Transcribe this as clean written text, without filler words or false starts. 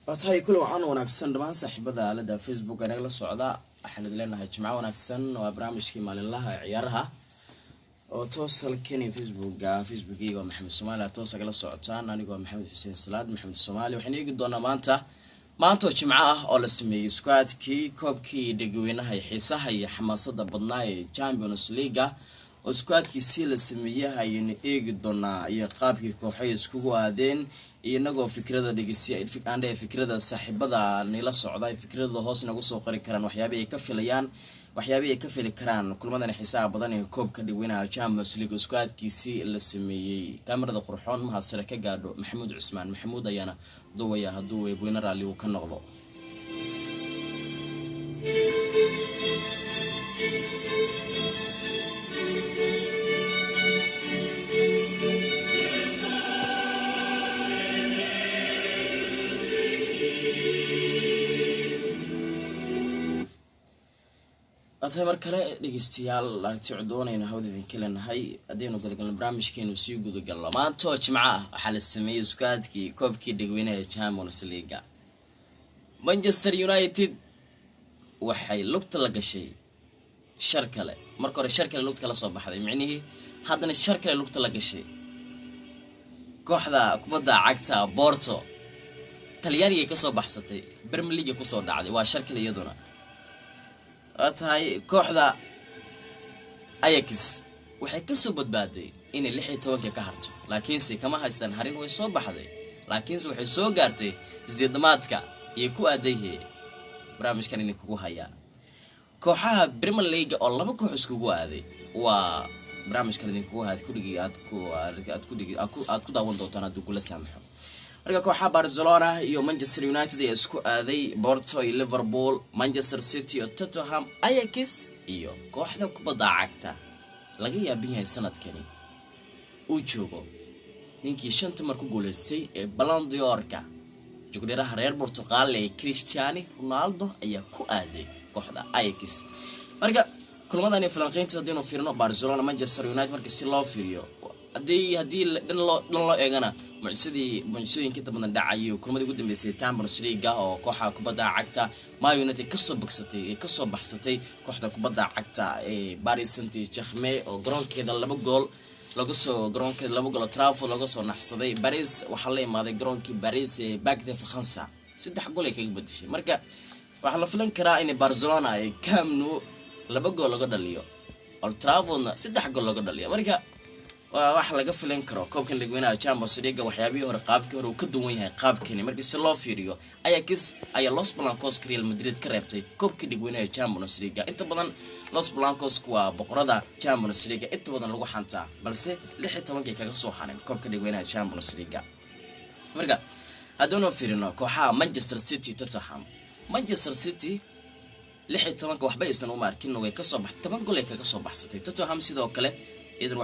واتهاي كل وعن وناكسن دمان صاحبada aalada Facebook anaga la socda waxaan idin leenahay jimco wanaagsan waa barnaamijkii maalinlaha ciyaaraha oo toosal kani Facebook-iga Maxamed Soomaali toos agala socotaan anigoo Maxamed Xuseen Salaad Maxamed Soomaali waxaan eegi doonaa maanta oo jimco ah oo la sameeyay squad-kii koobkii dhagweynaha xiisaha iyo xamaasada badnaa ee Champions League oo squad-kiisii la sameeyay ayaan eegi doonaa iyo qaabkii kooxay isku waadeen inagoo fikrada dhigisiya fikrada saaxiibada nila socday fikrada hoos nagu soo qori karaan waxyaabaha ay ka fili karaan kulmadan xiisaha badan ee koobka dhigweynaha Champions League squad-kiisii la sameeyay kamarada qurxoon ma hasira ka gaadho Maxamuud Cusmaan Maxamuud ayana duwaya haduu way booyna raali uu ka noqdo أتى مركلة دقيستيال لارتي عدونا هود ذي كلنا هاي أدينو قد قلنا برامج كانوا سيجوا ذي قلنا ما توش معاه حال السمية سكاد كي كوب كي دقوينه تشامبيونز ليغا مانشستر يونايتد وحي لقط لقى شيء شركة له مركور الشركة لقط كلا صباح هذا معنيه هذا الشركة لقط لقى شيء كوحدة كبدا عكتا بورتو تلياني كصباح ستي برمليجي كصور دعدي والشركة اللي يدونا أتاي كوحدة أياكس waxay ka soo badbaaday in 16 ka harto laakiinse kama haysan harin way soo baxday laakiinse waxay soo gaartay sideedamaadka iyo ku aadayay barnaamijkan in kugu haya kooxaha Premier League oo laba koox isku aaday waa barnaamijkan in kugu haad ku dhigi aad ku daawan doontaan haduu kula saamaxo marka kooxaha Barcelona iyo Manchester United ay isku aaday Porto iyo Liverpool Manchester City iyo Tottenham Ajax iyo kooxda kubadda cagta laga yaabin yahay sanadkani uu joogo ninkii shanta mar ku guuleystay ee Ballon d'Or-ka jogdheeraha reer Portugal ee Cristiano Ronaldo ayaa ku aaday kooxda Ajax marka kulmadan ee falanqeynta hadii fiirno Barcelona Manchester United markii si loo fiiriyo hadii dhan loo eegana mucjisadooyinka badan dhacayo kulmadii ugu dambeysay Champions League oo kooxda kubadda cagta Man United ka soo baxsatay kooxda kubadda cagta ee Paris Saint-Germain oo garoonkeeda 2 gool lagu soo garoonkeeda 2 gool Trafford lagu soo naxsaday Paris waxa la imaaday garoonkii Paris ee Parc des Princes 3 gool ay kaga badishay marka waxa la filan karaa in Barcelona ay Camp Nou 2 gool laga dhaliyo Old Trafford 3 gool laga dhaliyo marka wax laga filan karo koobkan dhigweynaha Champions League waxyaabihii hore qaabkii hore uu ka duwan yahay qaabkani markii si loo fiiriyo Ajax ayaa Los Blancos Real Madrid ka reebtay koobkii dhigweynaha Champions League inta badan Los Blancos waa boqorada Champions League inta badan lagu xantaa balse 16 kaga soo xaneen koobka dhigweynaha Champions League marka haddana fiirino kooxaha Manchester City Tottenham Manchester City 16 waxba aysan u markin way ka soo baxday 10 gool ay kaga soo baxsatay Tottenham sidoo kale idan